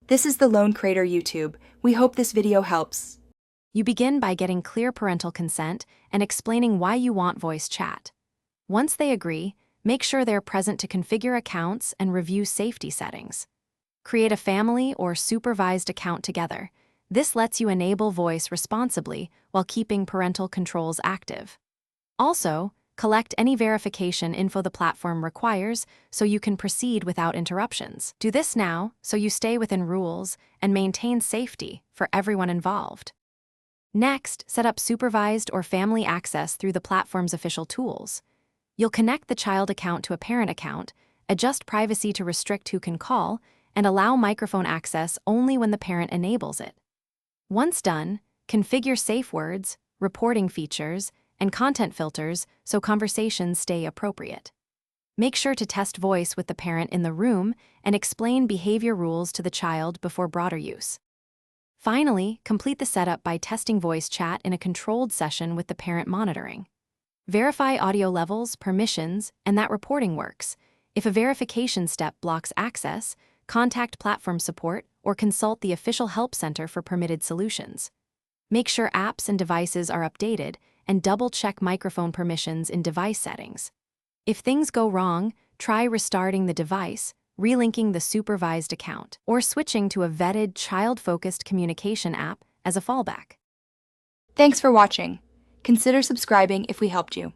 This is the Lone Creator YouTube. We hope this video helps. You begin by getting clear parental consent and explaining why you want voice chat. Once they agree, make sure they're present to configure accounts and review safety settings. Create a family or supervised account together. This lets you enable voice responsibly while keeping parental controls active. Also, collect any verification info the platform requires so you can proceed without interruptions. Do this now so you stay within rules and maintain safety for everyone involved. Next, set up supervised or family access through the platform's official tools. You'll connect the child account to a parent account, adjust privacy to restrict who can call, and allow microphone access only when the parent enables it. Once done, configure safe words, reporting features, and content filters so conversations stay appropriate. Make sure to test voice with the parent in the room and explain behavior rules to the child before broader use. Finally, complete the setup by testing voice chat in a controlled session with the parent monitoring. Verify audio levels, permissions, and that reporting works. If a verification step blocks access, contact platform support or consult the official help center for permitted solutions. Make sure apps and devices are updated and double-check microphone permissions in device settings. If things go wrong, try restarting the device, relinking the supervised account, or switching to a vetted, child-focused communication app as a fallback. Thanks for watching. Consider subscribing if we helped you.